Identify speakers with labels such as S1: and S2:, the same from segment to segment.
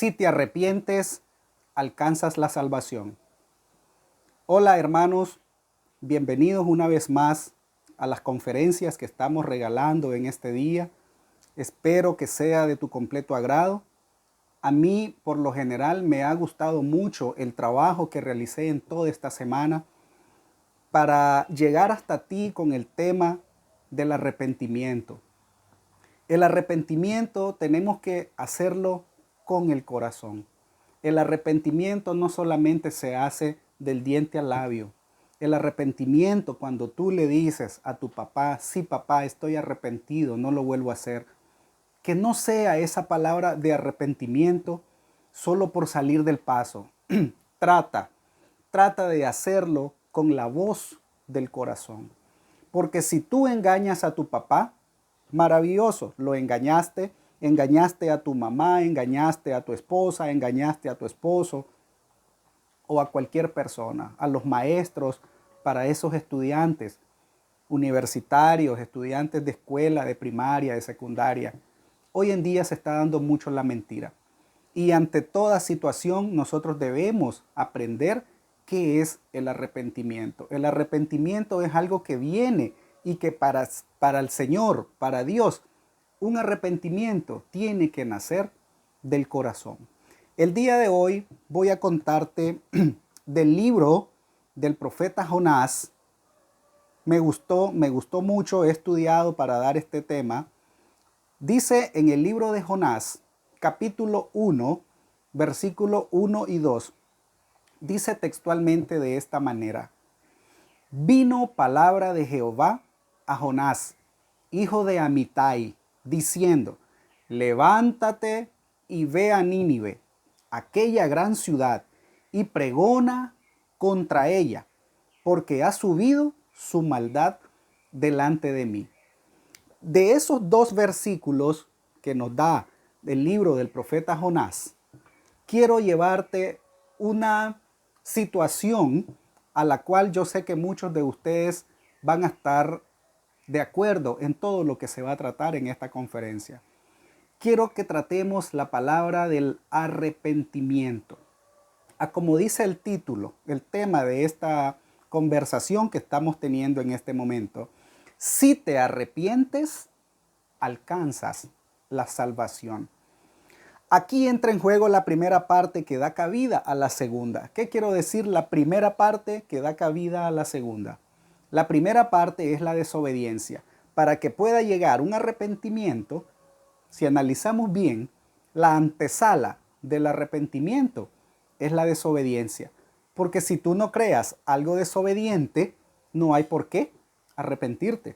S1: Si te arrepientes, alcanzas la salvación. Hola hermanos, bienvenidos una vez más a las conferencias que estamos regalando en este día. Espero que sea de tu completo agrado. A mí, por lo general, me ha gustado mucho el trabajo que realicé en toda esta semana para llegar hasta ti con el tema del arrepentimiento. El arrepentimiento tenemos que hacerlo con el corazón. El arrepentimiento no solamente se hace del diente al labio. El arrepentimiento, cuando tú le dices a tu papá, sí papá, estoy arrepentido, no lo vuelvo a hacer, que no sea esa palabra de arrepentimiento solo por salir del paso. Trata de hacerlo con la voz del corazón. Porque si tú engañas a tu papá, maravilloso, lo engañaste, engañaste a tu mamá, engañaste a tu esposa, engañaste a tu esposo o a cualquier persona, a los maestros, para esos estudiantes universitarios, estudiantes de escuela, de primaria, de secundaria. Hoy en día se está dando mucho la mentira. Y ante toda situación nosotros debemos aprender qué es el arrepentimiento. El arrepentimiento es algo que viene y que para el Señor, para Dios, un arrepentimiento tiene que nacer del corazón. El día de hoy voy a contarte del libro del profeta Jonás. Me gustó mucho, he estudiado para dar este tema. Dice en el libro de Jonás, capítulo 1, versículo 1 y 2, dice textualmente de esta manera: vino palabra de Jehová a Jonás, hijo de Amitai, diciendo: levántate y ve a Nínive, aquella gran ciudad, y pregona contra ella, porque ha subido su maldad delante de mí. De esos dos versículos que nos da el libro del profeta Jonás, quiero llevarte una situación a la cual yo sé que muchos de ustedes van a estar de acuerdo en todo lo que se va a tratar en esta conferencia. Quiero que tratemos la palabra del arrepentimiento. Como dice el título, el tema de esta conversación que estamos teniendo en este momento: si te arrepientes, alcanzas la salvación. Aquí entra en juego la primera parte que da cabida a la segunda. ¿Qué quiero decir? La primera parte que da cabida a la segunda. La primera parte es la desobediencia. Para que pueda llegar un arrepentimiento, si analizamos bien, la antesala del arrepentimiento es la desobediencia. Porque si tú no creas algo desobediente, no hay por qué arrepentirte.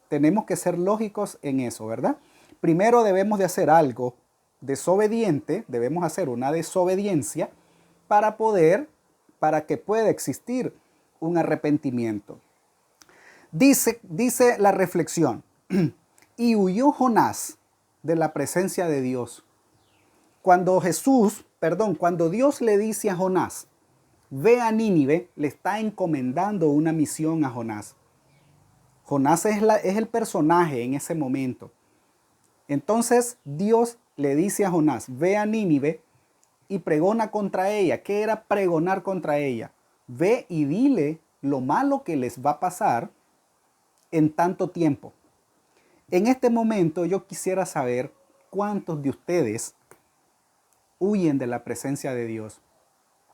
S1: Tenemos que ser lógicos en eso, ¿verdad? Primero debemos de hacer algo desobediente, debemos hacer una desobediencia para que pueda existir un arrepentimiento. Dice la reflexión: y huyó Jonás de la presencia de Dios. Cuando Dios le dice a Jonás, ve a Nínive, le está encomendando una misión a Jonás. Jonás es el personaje en ese momento. Entonces Dios le dice a Jonás, ve a Nínive y pregona contra ella. ¿Qué era pregonar contra ella? Ve y dile lo malo que les va a pasar en tanto tiempo. En este momento yo quisiera saber cuántos de ustedes huyen de la presencia de Dios.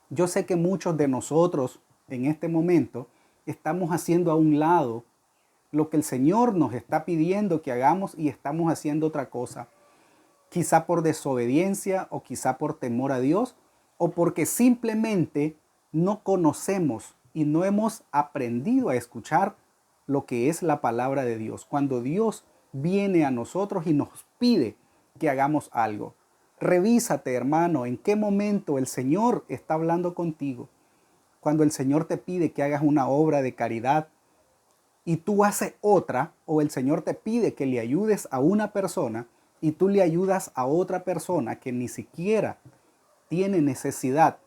S1: Yo sé que muchos de nosotros en este momento estamos haciendo a un lado lo que el Señor nos está pidiendo que hagamos y estamos haciendo otra cosa. Quizá por desobediencia o quizá por temor a Dios o porque simplemente no conocemos y no hemos aprendido a escuchar lo que es la palabra de Dios. Cuando Dios viene a nosotros y nos pide que hagamos algo. Revísate, hermano, en qué momento el Señor está hablando contigo. Cuando el Señor te pide que hagas una obra de caridad y tú haces otra, o el Señor te pide que le ayudes a una persona y tú le ayudas a otra persona que ni siquiera tiene necesidad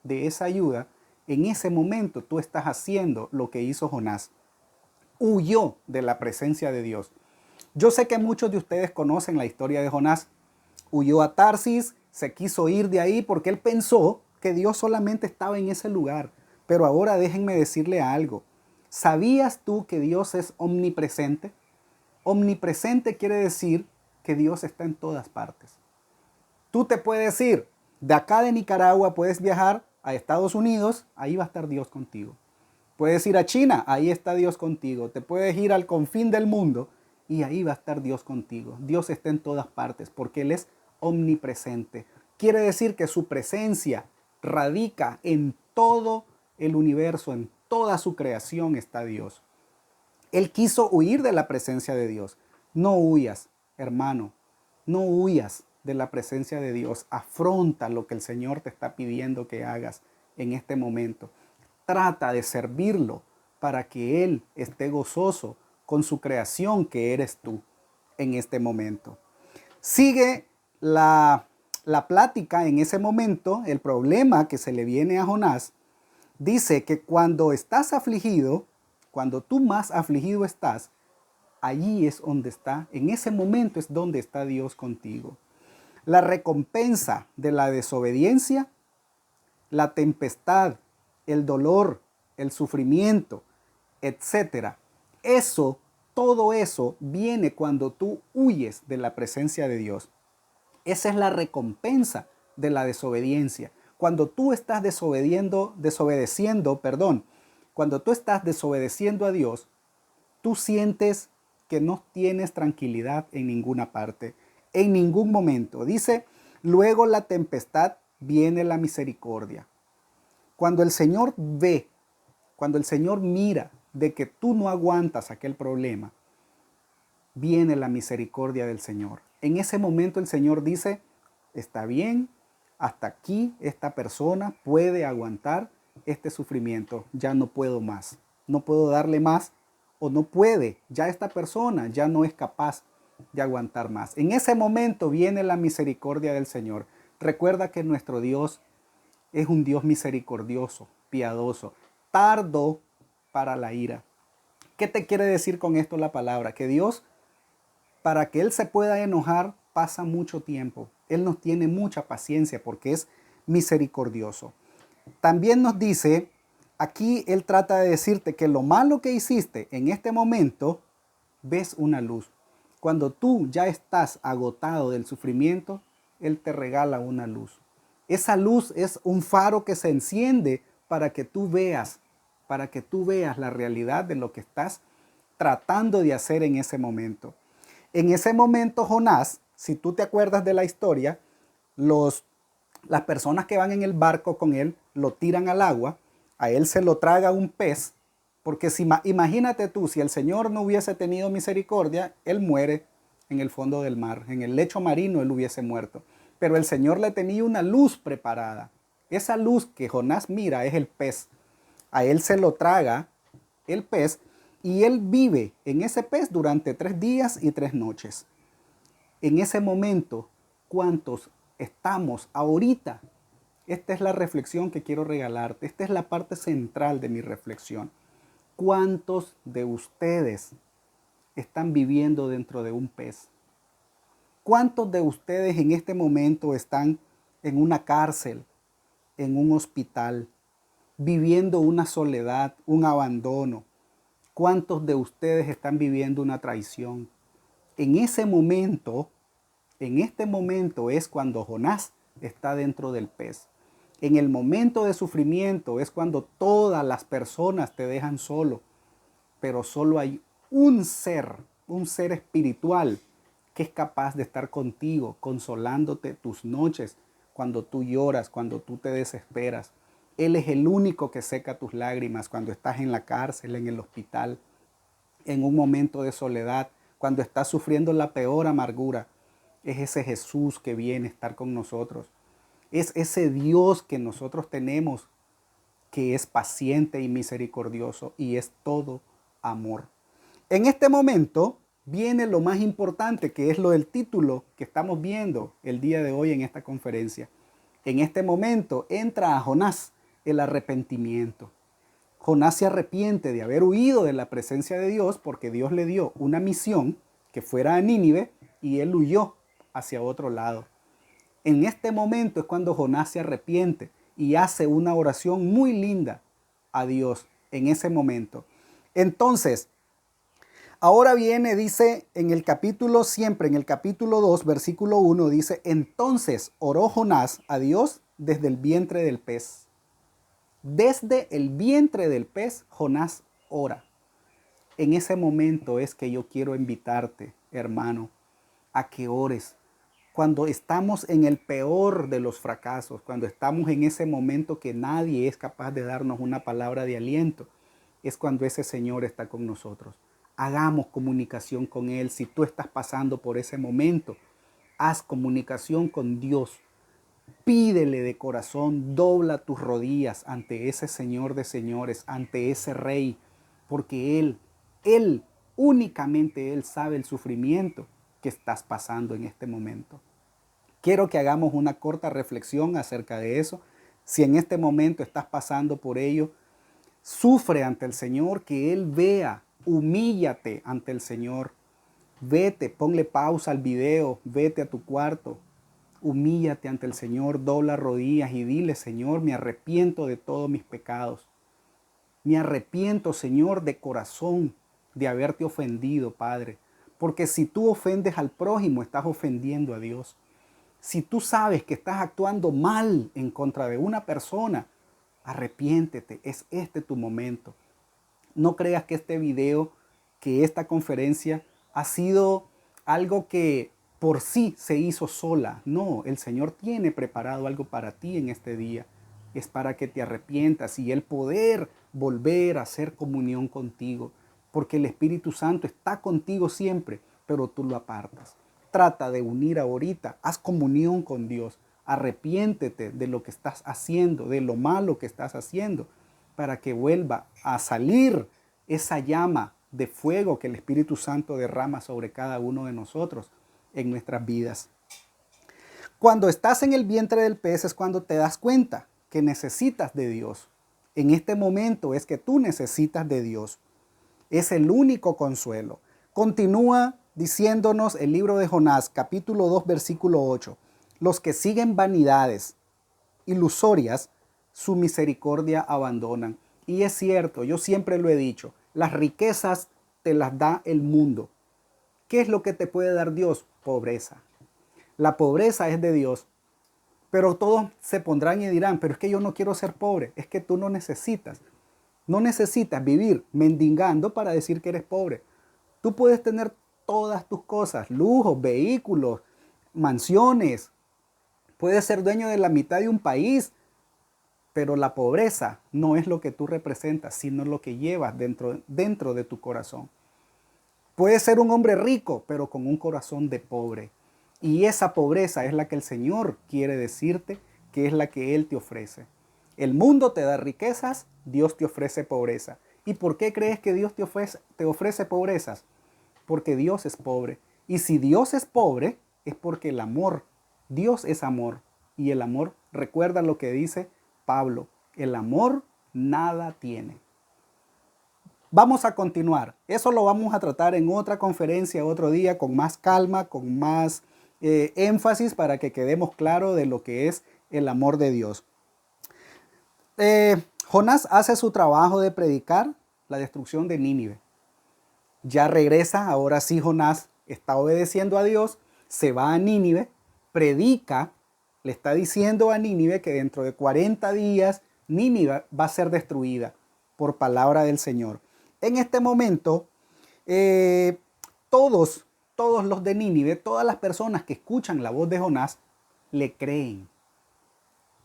S1: de esa ayuda, en ese momento tú estás haciendo lo que hizo Jonás. Huyó de la presencia de Dios. Yo sé que muchos de ustedes conocen la historia de Jonás. Huyó a Tarsis se quiso ir de ahí porque él pensó que Dios solamente estaba en ese lugar. Pero ahora déjenme decirle algo. ¿Sabías tú que Dios es omnipresente? Omnipresente quiere decir que Dios está en todas partes. Tú te puedes ir de acá de Nicaragua, puedes viajar a Estados Unidos, ahí va a estar Dios contigo. Puedes ir a China, ahí está Dios contigo. Te puedes ir al confín del mundo y ahí va a estar Dios contigo. Dios está en todas partes porque Él es omnipresente. Quiere decir que su presencia radica en todo el universo, en toda su creación está Dios. Él quiso huir de la presencia de Dios. No huyas, hermano, no huyas de la presencia de Dios. Afronta lo que el Señor te está pidiendo que hagas en este momento. Trata de servirlo para que Él esté gozoso con su creación que eres tú en este momento. Sigue la plática en ese momento, el problema que se le viene a Jonás. Dice que cuando estás afligido, cuando tú más afligido estás, allí es donde está, en ese momento es donde está Dios contigo. La recompensa de la desobediencia, la tempestad, el dolor, el sufrimiento, etcétera. Todo eso viene cuando tú huyes de la presencia de Dios. Esa es la recompensa de la desobediencia. Cuando tú estás cuando tú estás desobedeciendo a Dios, tú sientes que no tienes tranquilidad en ninguna parte, en ningún momento. Dice, luego la tempestad viene la misericordia. Cuando el Señor ve, cuando el Señor mira de que tú no aguantas aquel problema, viene la misericordia del Señor. En ese momento el Señor dice, está bien, hasta aquí esta persona puede aguantar este sufrimiento, ya no puedo más, no puedo darle más o no puede, ya esta persona ya no es capaz de aguantar más. En ese momento viene la misericordia del Señor. Recuerda que nuestro Dios es un Dios misericordioso, piadoso, tardo para la ira. ¿Qué te quiere decir con esto la palabra? Que Dios, para que Él se pueda enojar, pasa mucho tiempo. Él nos tiene mucha paciencia porque es misericordioso. También nos dice, aquí Él trata de decirte que lo malo que hiciste en este momento, ves una luz. Cuando tú ya estás agotado del sufrimiento, Él te regala una luz. Esa luz es un faro que se enciende para que tú veas la realidad de lo que estás tratando de hacer en ese momento. En ese momento Jonás, si tú te acuerdas de la historia, las personas que van en el barco con él lo tiran al agua, a él se lo traga un pez, porque imagínate tú, si el Señor no hubiese tenido misericordia, él muere en el fondo del mar, en el lecho marino él hubiese muerto. Pero el Señor le tenía una luz preparada. Esa luz que Jonás mira es el pez. A él se lo traga el pez y él vive en ese pez durante 3 días y 3 noches. En ese momento, ¿cuántos estamos ahorita? Esta es la reflexión que quiero regalarte. Esta es la parte central de mi reflexión. ¿Cuántos de ustedes están viviendo dentro de un pez? ¿Cuántos de ustedes en este momento están en una cárcel, en un hospital, viviendo una soledad, un abandono? ¿Cuántos de ustedes están viviendo una traición? En este momento es cuando Jonás está dentro del pez. En el momento de sufrimiento es cuando todas las personas te dejan solo, pero solo hay un ser espiritual que es capaz de estar contigo, consolándote tus noches, cuando tú lloras, cuando tú te desesperas. Él es el único que seca tus lágrimas cuando estás en la cárcel, en el hospital, en un momento de soledad, cuando estás sufriendo la peor amargura. Es ese Jesús que viene a estar con nosotros. Es ese Dios que nosotros tenemos, que es paciente y misericordioso y es todo amor. En este momento viene lo más importante, que es lo del título que estamos viendo el día de hoy en esta conferencia. En este momento entra a Jonás el arrepentimiento. Jonás se arrepiente de haber huido de la presencia de Dios porque Dios le dio una misión que fuera a Nínive y él huyó hacia otro lado. En este momento es cuando Jonás se arrepiente y hace una oración muy linda a Dios en ese momento. Entonces, ahora viene, dice en el capítulo, siempre en el capítulo 2, versículo 1, dice, entonces oró Jonás a Dios desde el vientre del pez. Desde el vientre del pez, Jonás ora. En ese momento es que yo quiero invitarte, hermano, a que ores. Cuando estamos en el peor de los fracasos, cuando estamos en ese momento que nadie es capaz de darnos una palabra de aliento, es cuando ese Señor está con nosotros. Hagamos comunicación con Él. Si tú estás pasando por ese momento, haz comunicación con Dios. Pídele de corazón, dobla tus rodillas ante ese Señor de señores, ante ese Rey, porque únicamente Él sabe el sufrimiento que estás pasando en este momento. Quiero que hagamos una corta reflexión acerca de eso. Si en este momento estás pasando por ello, sufre ante el Señor, que Él vea, humíllate ante el Señor. Vete, ponle pausa al video, vete a tu cuarto, humíllate ante el Señor, dobla rodillas y dile, Señor, me arrepiento de todos mis pecados. Me arrepiento, Señor, de corazón de haberte ofendido, Padre. Porque si tú ofendes al prójimo, estás ofendiendo a Dios. Si tú sabes que estás actuando mal en contra de una persona, arrepiéntete, es este tu momento. No creas que este video, que esta conferencia ha sido algo que por sí se hizo sola. No, el Señor tiene preparado algo para ti en este día. Es para que te arrepientas y Él poder volver a hacer comunión contigo. Porque el Espíritu Santo está contigo siempre, pero tú lo apartas. Trata de unir ahorita, haz comunión con Dios. Arrepiéntete de lo que estás haciendo, de lo malo que estás haciendo, para que vuelva a salir esa llama de fuego que el Espíritu Santo derrama sobre cada uno de nosotros en nuestras vidas. Cuando estás en el vientre del pez es cuando te das cuenta que necesitas de Dios. En este momento es que tú necesitas de Dios. Es el único consuelo. Continúa diciéndonos el libro de Jonás, capítulo 2, versículo 8. Los que siguen vanidades ilusorias, su misericordia abandonan. Y es cierto, yo siempre lo he dicho, las riquezas te las da el mundo. ¿Qué es lo que te puede dar Dios? Pobreza. La pobreza es de Dios. Pero todos se pondrán y dirán, pero es que yo no quiero ser pobre. Es que tú no necesitas. No necesitas vivir mendigando para decir que eres pobre. Tú puedes tener todas tus cosas, lujos, vehículos, mansiones. Puedes ser dueño de la mitad de un país, pero la pobreza no es lo que tú representas, sino lo que llevas dentro de tu corazón. Puedes ser un hombre rico, pero con un corazón de pobre. Y esa pobreza es la que el Señor quiere decirte, que es la que Él te ofrece. El mundo te da riquezas, Dios te ofrece pobreza. ¿Y por qué crees que Dios te ofrece pobrezas? Porque Dios es pobre. Y si Dios es pobre, es porque el amor, Dios es amor. Y el amor, recuerda lo que dice Pablo, el amor nada tiene. Vamos a continuar. Eso lo vamos a tratar en otra conferencia, otro día, con más calma, con más énfasis para que quedemos claros de lo que es el amor de Dios. Jonás hace su trabajo de predicar la destrucción de Nínive. Ya regresa, ahora sí Jonás está obedeciendo a Dios, se va a Nínive, predica, le está diciendo a Nínive que dentro de 40 días Nínive va a ser destruida por palabra del Señor. En este momento, todos los de Nínive, todas las personas que escuchan la voz de Jonás, le creen.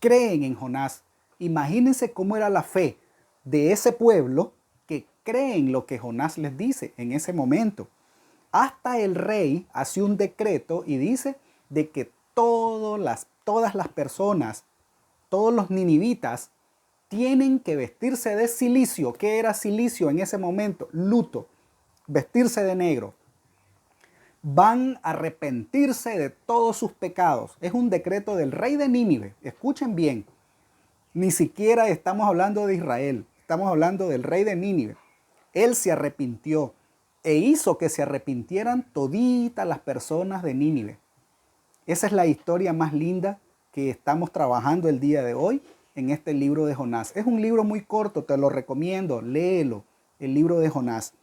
S1: Creen en Jonás. Imagínense cómo era la fe de ese pueblo que creen lo que Jonás les dice en ese momento. Hasta el rey hace un decreto y dice de que todas las personas, todos los ninivitas, tienen que vestirse de cilicio. ¿Qué era cilicio en ese momento? Luto, vestirse de negro. Van a arrepentirse de todos sus pecados. Es un decreto del rey de Nínive. Escuchen bien. Ni siquiera estamos hablando de Israel. Estamos hablando del rey de Nínive. Él se arrepintió e hizo que se arrepintieran toditas las personas de Nínive. Esa es la historia más linda que estamos trabajando el día de hoy en este libro de Jonás. Es un libro muy corto, te lo recomiendo, léelo, el libro de Jonás.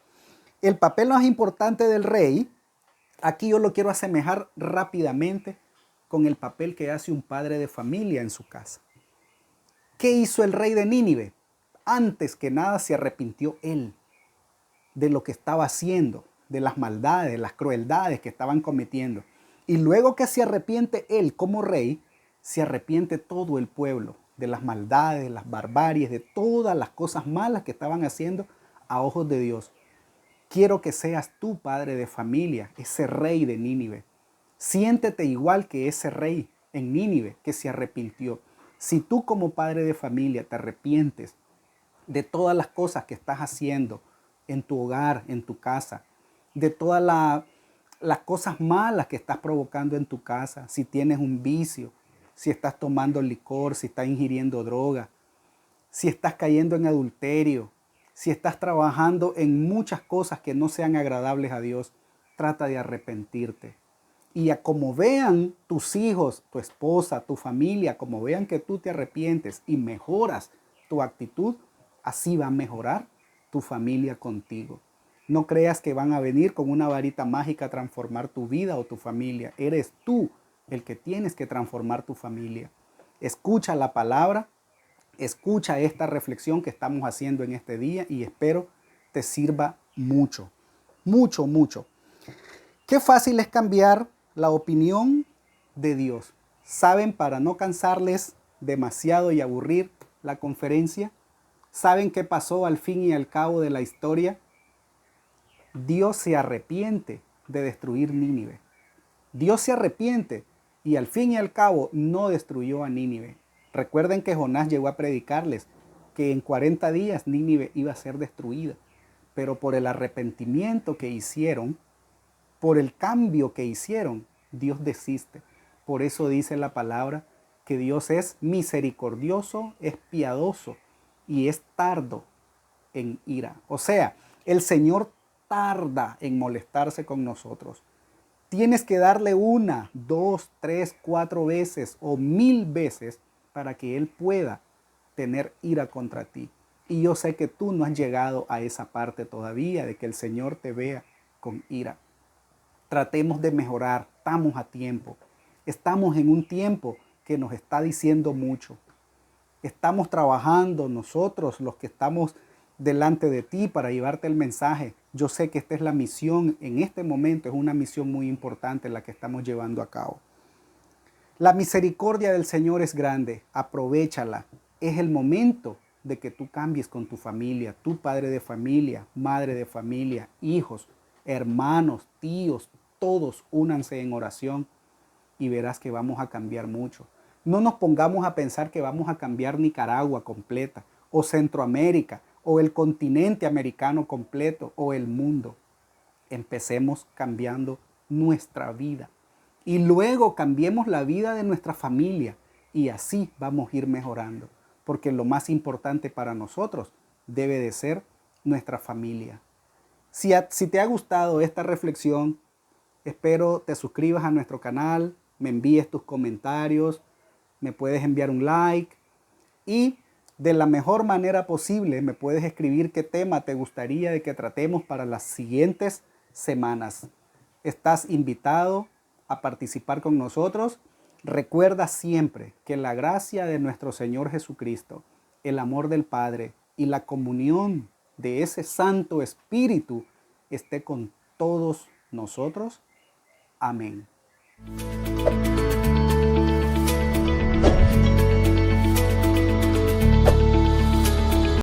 S1: El papel más importante del rey, aquí yo lo quiero asemejar rápidamente con el papel que hace un padre de familia en su casa. ¿Qué hizo el rey de Nínive? Antes que nada se arrepintió él de lo que estaba haciendo, de las maldades, las crueldades que estaban cometiendo. Y luego que se arrepiente él como rey, se arrepiente todo el pueblo de las maldades, las barbaries, de todas las cosas malas que estaban haciendo a ojos de Dios. Quiero que seas tú, padre de familia, ese rey de Nínive. Siéntete igual que ese rey en Nínive que se arrepintió. Si tú como padre de familia te arrepientes de todas las cosas que estás haciendo en tu hogar, en tu casa, de todas las cosas malas que estás provocando en tu casa, si tienes un vicio, si estás tomando licor, si estás ingiriendo droga, si estás cayendo en adulterio, si estás trabajando en muchas cosas que no sean agradables a Dios, trata de arrepentirte. Y a como vean tus hijos, tu esposa, tu familia, como vean que tú te arrepientes y mejoras tu actitud, así va a mejorar tu familia contigo. No creas que van a venir con una varita mágica a transformar tu vida o tu familia. Eres tú el que tienes que transformar tu familia. Escucha la palabra, escucha esta reflexión que estamos haciendo en este día y espero te sirva mucho, mucho, mucho. Qué fácil es cambiar la opinión de Dios. ¿Saben, para no cansarles demasiado y aburrir la conferencia? ¿Saben qué pasó al fin y al cabo de la historia? Dios se arrepiente de destruir Nínive. Dios se arrepiente y al fin y al cabo no destruyó a Nínive. Recuerden que Jonás llegó a predicarles que en 40 días Nínive iba a ser destruida. Pero por el arrepentimiento que hicieron, por el cambio que hicieron, Dios desiste. Por eso dice la palabra que Dios es misericordioso, es piadoso y es tardo en ira. O sea, el Señor tarda en molestarse con nosotros. Tienes que darle 1, 2, 3, 4 veces o 1000 veces para que Él pueda tener ira contra ti. Y yo sé que tú no has llegado a esa parte todavía de que el Señor te vea con ira. Tratemos de mejorar, estamos a tiempo. Estamos en un tiempo que nos está diciendo mucho. Estamos trabajando nosotros, los que estamos delante de ti para llevarte el mensaje. Yo sé que esta es la misión, en este momento es una misión muy importante la que estamos llevando a cabo. La misericordia del Señor es grande, aprovéchala. Es el momento de que tú cambies con tu familia, tu padre de familia, madre de familia, hijos, hermanos, tíos, todos únanse en oración y verás que vamos a cambiar mucho. No nos pongamos a pensar que vamos a cambiar Nicaragua completa, o Centroamérica, o el continente americano completo, o el mundo. Empecemos cambiando nuestra vida. Y luego cambiemos la vida de nuestra familia. Y así vamos a ir mejorando. Porque lo más importante para nosotros debe de ser nuestra familia. Si te ha gustado esta reflexión, espero te suscribas a nuestro canal, me envíes tus comentarios, me puedes enviar un like y de la mejor manera posible me puedes escribir qué tema te gustaría de que tratemos para las siguientes semanas. Estás invitado a participar con nosotros. Recuerda siempre que la gracia de nuestro Señor Jesucristo, el amor del Padre y la comunión de ese Santo Espíritu esté con todos nosotros. Amén.